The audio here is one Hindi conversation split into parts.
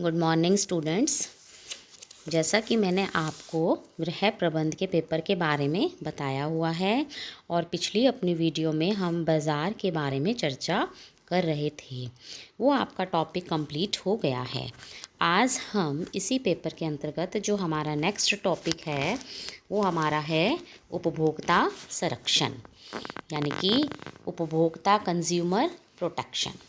Good morning students. जैसा कि मैंने आपको गृह प्रबंध के पेपर के बारे में बताया हुआ है और पिछली अपनी वीडियो में हम बाज़ार के बारे में चर्चा कर रहे थे, वो आपका टॉपिक कंप्लीट हो गया है। आज हम इसी पेपर के अंतर्गत जो हमारा नेक्स्ट टॉपिक है वो हमारा है उपभोक्ता संरक्षण, यानी कि उपभोक्ता कंज्यूमर प्रोटेक्शन।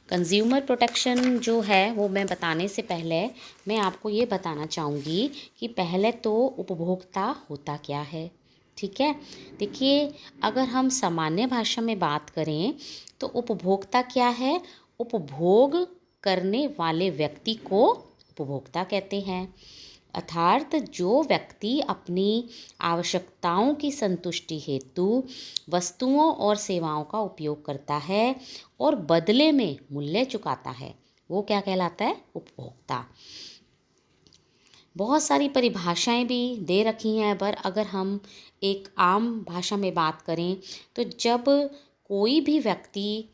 कंज्यूमर प्रोटेक्शन जो है वो मैं बताने से पहले मैं आपको ये बताना चाहूँगी कि पहले तो उपभोक्ता होता क्या है। ठीक है, देखिए, अगर हम सामान्य भाषा में बात करें तो उपभोक्ता क्या है। उपभोग करने वाले व्यक्ति को उपभोक्ता कहते हैं, अर्थात जो व्यक्ति अपनी आवश्यकताओं की संतुष्टि हेतु वस्तुओं और सेवाओं का उपयोग करता है और बदले में मूल्य चुकाता है, वो क्या कहलाता है, उपभोक्ता। बहुत सारी परिभाषाएं भी दे रखी हैं, पर अगर हम एक आम भाषा में बात करें तो जब कोई भी व्यक्ति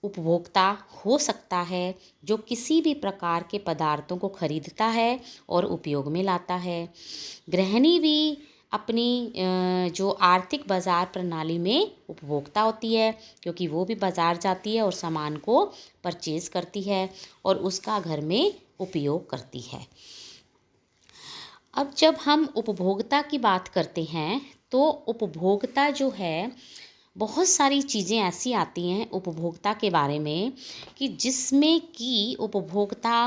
उपभोक्ता हो सकता है जो किसी भी प्रकार के पदार्थों को खरीदता है और उपयोग में लाता है। गृहिणी भी अपनी जो आर्थिक बाज़ार प्रणाली में उपभोक्ता होती है, क्योंकि वो भी बाज़ार जाती है और सामान को परचेज़ करती है और उसका घर में उपयोग करती है। अब जब हम उपभोक्ता की बात करते हैं तो उपभोक्ता जो है, बहुत सारी चीज़ें ऐसी आती हैं उपभोक्ता के बारे में कि जिसमें कि उपभोक्ता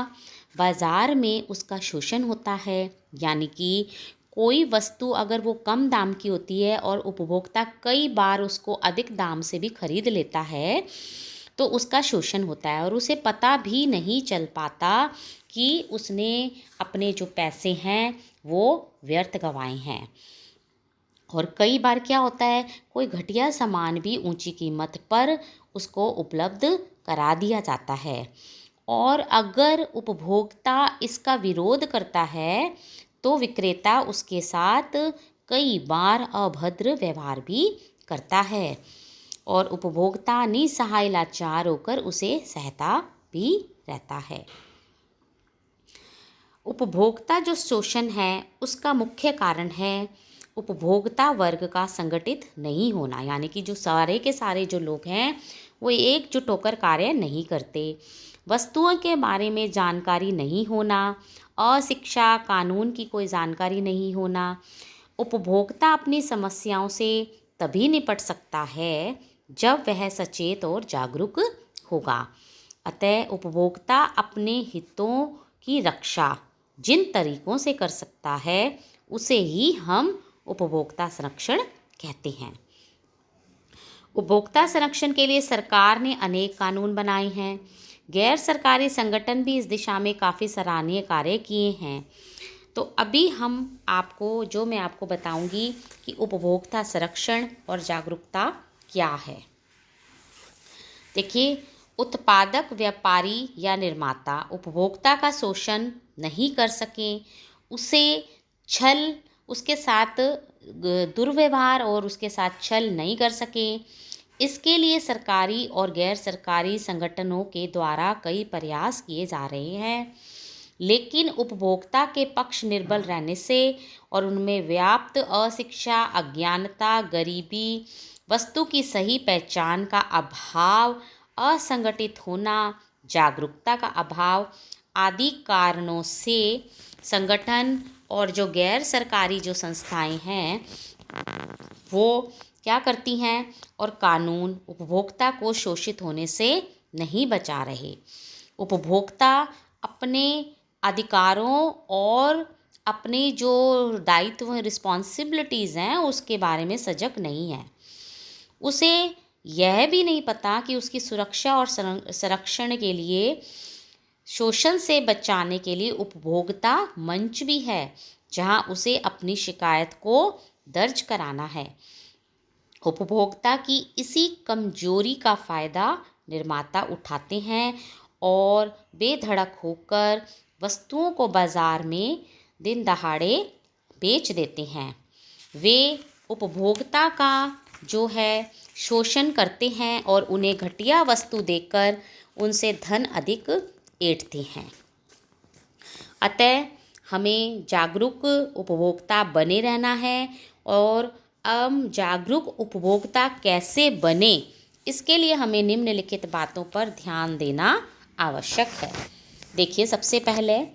बाज़ार में उसका शोषण होता है, यानी कि कोई वस्तु अगर वो कम दाम की होती है और उपभोक्ता कई बार उसको अधिक दाम से भी खरीद लेता है तो उसका शोषण होता है और उसे पता भी नहीं चल पाता कि उसने अपने जो पैसे हैं वो व्यर्थ गंवाए हैं। और कई बार क्या होता है, कोई घटिया सामान भी ऊंची कीमत पर उसको उपलब्ध करा दिया जाता है और अगर उपभोक्ता इसका विरोध करता है तो विक्रेता उसके साथ कई बार अभद्र व्यवहार भी करता है और उपभोक्ता निसहाय लाचार होकर उसे सहता भी रहता है। उपभोक्ता जो शोषण है उसका मुख्य कारण है उपभोक्ता वर्ग का संगठित नहीं होना, यानी कि जो सारे के सारे जो लोग हैं वो एकजुट होकर कार्य नहीं करते, वस्तुओं के बारे में जानकारी नहीं होना, अशिक्षा, कानून की कोई जानकारी नहीं होना। उपभोक्ता अपनी समस्याओं से तभी निपट सकता है जब वह सचेत और जागरूक होगा। अतः उपभोक्ता अपने हितों की रक्षा जिन तरीकों से कर सकता है उसे ही हम उपभोक्ता संरक्षण कहते हैं। उपभोक्ता संरक्षण के लिए सरकार ने अनेक कानून बनाए हैं। गैर सरकारी संगठन भी इस दिशा में काफ़ी सराहनीय कार्य किए हैं। तो अभी मैं आपको बताऊंगी कि उपभोक्ता संरक्षण और जागरूकता क्या है। देखिए, उत्पादक, व्यापारी या निर्माता उपभोक्ता का शोषण नहीं कर सकें, उसके साथ दुर्व्यवहार और उसके साथ छल नहीं कर सकें, इसके लिए सरकारी और गैर सरकारी संगठनों के द्वारा कई प्रयास किए जा रहे हैं। लेकिन उपभोक्ता के पक्ष निर्बल रहने से और उनमें व्याप्त अशिक्षा, अज्ञानता, गरीबी, वस्तु की सही पहचान का अभाव, असंगठित होना, जागरूकता का अभाव आदि कारणों से संगठन और जो गैर सरकारी जो संस्थाएं हैं वो क्या करती हैं और कानून उपभोक्ता को शोषित होने से नहीं बचा रहे। उपभोक्ता अपने अधिकारों और अपने जो दायित्व रिस्पॉन्सिबिलिटीज़ हैं उसके बारे में सजग नहीं है। उसे यह भी नहीं पता कि उसकी सुरक्षा और संरक्षण के लिए, शोषण से बचाने के लिए उपभोक्ता मंच भी है जहां उसे अपनी शिकायत को दर्ज कराना है। उपभोक्ता की इसी कमजोरी का फ़ायदा निर्माता उठाते हैं और बेधड़क होकर वस्तुओं को बाज़ार में दिन दहाड़े बेच देते हैं। वे उपभोक्ता का जो है शोषण करते हैं और उन्हें घटिया वस्तु देकर उनसे धन अधिक ऐंठते हैं। अतः हमें जागरूक उपभोक्ता बने रहना है। और हम जागरूक उपभोक्ता कैसे बने, इसके लिए हमें निम्नलिखित बातों पर ध्यान देना आवश्यक है। देखिए, सबसे पहले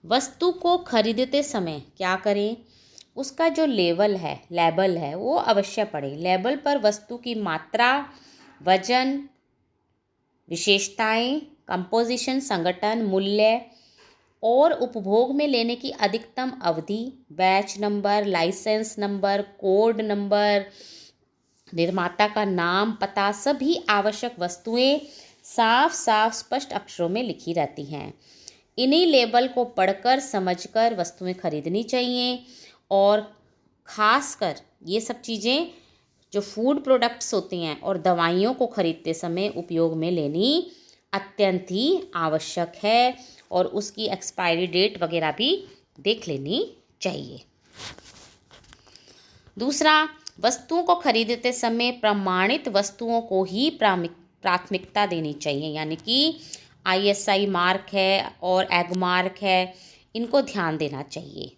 वस्तु को खरीदते समय क्या करें, उसका जो लेबल है वो अवश्य पढ़ें। लेबल पर वस्तु की मात्रा, वजन, विशेषताएं, कंपोजिशन, संगठन, मूल्य और उपभोग में लेने की अधिकतम अवधि, batch number, licence number, code number, निर्माता का नाम, पता, सभी आवश्यक वस्तुएं साफ साफ स्पष्ट अक्षरों में लिखी रहती हैं। इन्हीं लेबल को पढ़कर समझकर वस्तुएं खरीदनी चाहिए। और ख़ासकर ये सब चीज़ें जो फूड प्रोडक्ट्स होती हैं और दवाइयों को खरीदते समय उपयोग में लेनी अत्यंत ही आवश्यक है। और उसकी एक्सपायरी डेट वगैरह भी देख लेनी चाहिए। दूसरा, वस्तुओं को खरीदते समय प्रमाणित वस्तुओं को ही प्राथमिकता देनी चाहिए। यानी कि ISI मार्क है और एग मार्क है, इनको ध्यान देना चाहिए।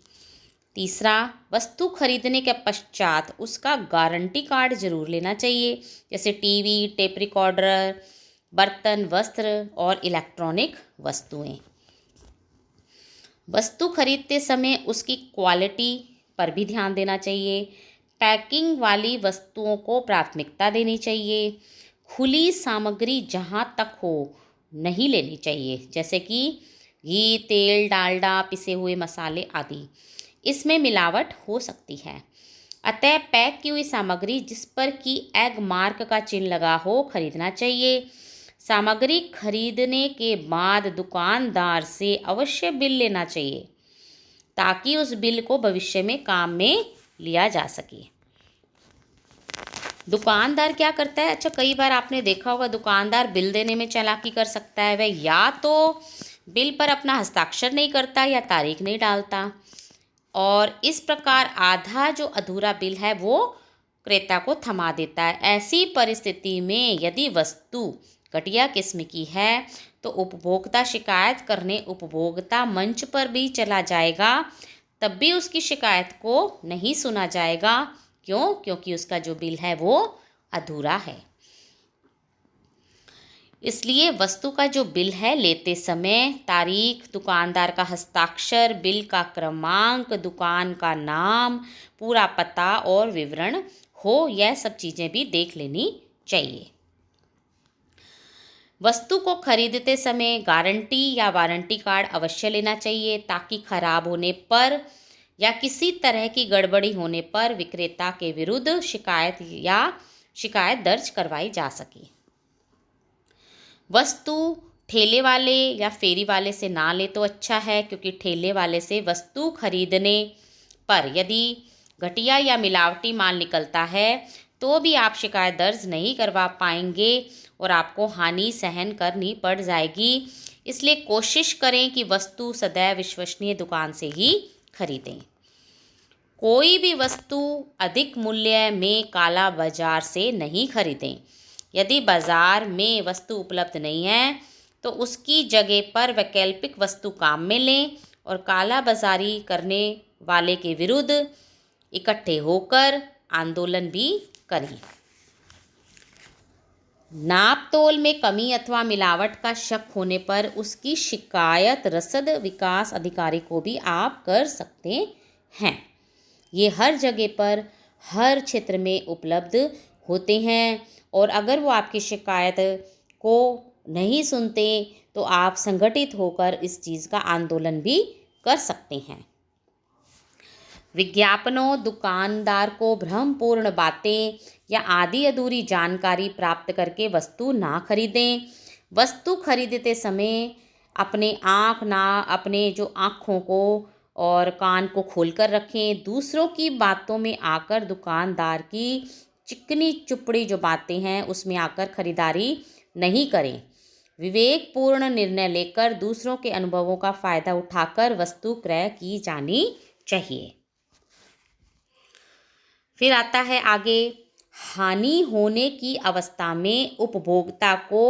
तीसरा, वस्तु खरीदने के पश्चात उसका गारंटी कार्ड जरूर लेना चाहिए, जैसे टीवी, टेप रिकॉर्डर, बर्तन, वस्त्र और इलेक्ट्रॉनिक वस्तुएं। वस्तु खरीदते समय उसकी क्वालिटी पर भी ध्यान देना चाहिए। पैकिंग वाली वस्तुओं को प्राथमिकता देनी चाहिए। खुली सामग्री जहाँ तक हो नहीं लेनी चाहिए, जैसे कि घी, तेल, डालडा, पिसे हुए मसाले आदि। इसमें मिलावट हो सकती है। अतः पैक की हुई सामग्री जिस पर कि एग मार्क का चिन्ह लगा हो खरीदना चाहिए। सामग्री खरीदने के बाद दुकानदार से अवश्य बिल लेना चाहिए, ताकि उस बिल को भविष्य में काम में लिया जा सके। दुकानदार क्या करता है, अच्छा कई बार आपने देखा होगा दुकानदार बिल देने में चालाकी कर सकता है। वह या तो बिल पर अपना हस्ताक्षर नहीं करता या तारीख नहीं डालता, और इस प्रकार आधा जो अधूरा बिल है वो क्रेता को थमा देता है। ऐसी परिस्थिति में यदि वस्तु घटिया किस्म की है तो उपभोक्ता शिकायत करने उपभोक्ता मंच पर भी चला जाएगा, तब भी उसकी शिकायत को नहीं सुना जाएगा। क्यों? क्योंकि उसका जो बिल है वो अधूरा है। इसलिए वस्तु का जो बिल है लेते समय तारीख, दुकानदार का हस्ताक्षर, बिल का क्रमांक, दुकान का नाम, पूरा पता और विवरण हो, यह सब चीज़ें भी देख लेनी चाहिए। वस्तु को खरीदते समय गारंटी या वारंटी कार्ड अवश्य लेना चाहिए, ताकि खराब होने पर या किसी तरह की गड़बड़ी होने पर विक्रेता के विरुद्ध शिकायत दर्ज करवाई जा सके। वस्तु ठेले वाले या फेरी वाले से ना ले तो अच्छा है, क्योंकि ठेले वाले से वस्तु खरीदने पर यदि घटिया या मिलावटी माल निकलता है तो भी आप शिकायत दर्ज नहीं करवा पाएंगे और आपको हानि सहन करनी पड़ जाएगी। इसलिए कोशिश करें कि वस्तु सदैव विश्वसनीय दुकान से ही खरीदें। कोई भी वस्तु अधिक मूल्य में काला बाजार से नहीं खरीदें। यदि बाजार में वस्तु उपलब्ध नहीं है तो उसकी जगह पर वैकल्पिक वस्तु काम में लें और काला बाजारी करने वाले के विरुद्ध इकट्ठे होकर आंदोलन भी करें। नाप तोल में कमी अथवा मिलावट का शक होने पर उसकी शिकायत रसद विकास अधिकारी को भी आप कर सकते हैं। ये हर जगह पर हर क्षेत्र में उपलब्ध होते हैं, और अगर वो आपकी शिकायत को नहीं सुनते तो आप संगठित होकर इस चीज़ का आंदोलन भी कर सकते हैं। विज्ञापनों, दुकानदार को भ्रमपूर्ण बातें या आधी अधूरी जानकारी प्राप्त करके वस्तु ना खरीदें। वस्तु खरीदते समय अपने जो आँखों को और कान को खोलकर रखें। दूसरों की बातों में आकर दुकानदार की चिकनी चुपड़ी जो बातें हैं उसमें आकर खरीदारी नहीं करें। विवेकपूर्ण निर्णय लेकर दूसरों के अनुभवों का फ़ायदा उठाकर वस्तु क्रय की जानी चाहिए। फिर आता है आगे, हानि होने की अवस्था में उपभोक्ता को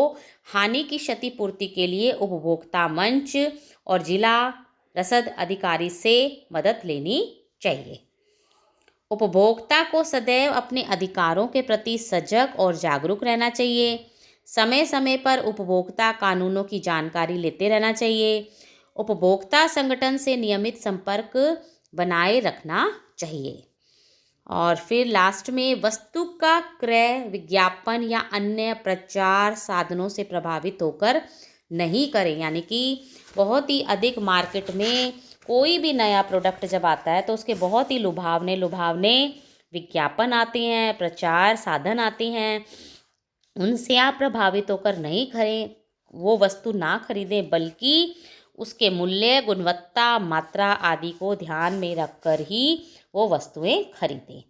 हानि की क्षतिपूर्ति के लिए उपभोक्ता मंच और जिला रसद अधिकारी से मदद लेनी चाहिए। उपभोक्ता को सदैव अपने अधिकारों के प्रति सजग और जागरूक रहना चाहिए। समय समय पर उपभोक्ता कानूनों की जानकारी लेते रहना चाहिए। उपभोक्ता संगठन से नियमित संपर्क बनाए रखना चाहिए। और फिर लास्ट में, वस्तु का क्रय विज्ञापन या अन्य प्रचार साधनों से प्रभावित होकर नहीं करें। यानी कि बहुत ही अधिक मार्केट में कोई भी नया प्रोडक्ट जब आता है तो उसके बहुत ही लुभावने लुभावने विज्ञापन आते हैं, प्रचार साधन आते हैं, उनसे आप प्रभावित होकर नहीं खरीदें, वो वस्तु ना खरीदें, बल्कि उसके मूल्य, गुणवत्ता, मात्रा आदि को ध्यान में रखकर ही वो वस्तुएं खरीदें।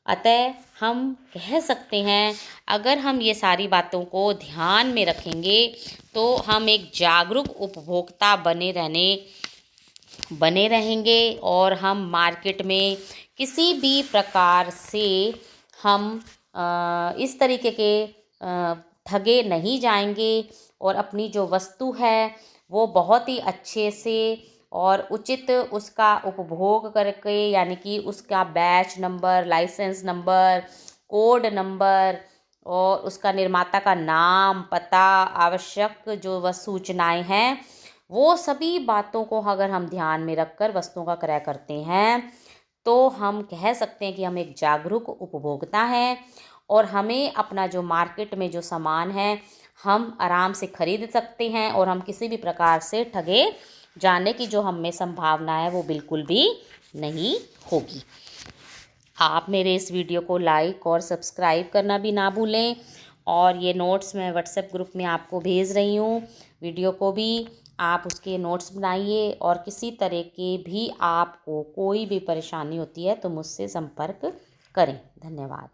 अतः हम कह सकते हैं, अगर हम ये सारी बातों को ध्यान में रखेंगे तो हम एक जागरूक उपभोक्ता बने रहेंगे और हम मार्केट में किसी भी प्रकार से हम इस तरीके के ठगे नहीं जाएंगे और अपनी जो वस्तु है वो बहुत ही अच्छे से और उचित उसका उपभोग करके, यानी कि उसका batch number, licence number, code number और उसका निर्माता का नाम, पता, आवश्यक जो वह सूचनाएं हैं, वो सभी बातों को अगर हम ध्यान में रखकर वस्तुओं का क्रय करते हैं तो हम कह सकते हैं कि हम एक जागरूक उपभोक्ता हैं और हमें अपना जो मार्केट में जो सामान है हम आराम से खरीद सकते हैं और हम किसी भी प्रकार से ठगे जाने की जो हम में संभावना है वो बिल्कुल भी नहीं होगी। आप मेरे इस वीडियो को लाइक और सब्सक्राइब करना भी ना भूलें और ये नोट्स मैं व्हाट्सएप ग्रुप में आपको भेज रही हूँ। वीडियो को भी आप उसके नोट्स बनाइए और किसी तरह के भी आपको कोई भी परेशानी होती है तो मुझसे संपर्क करें। धन्यवाद।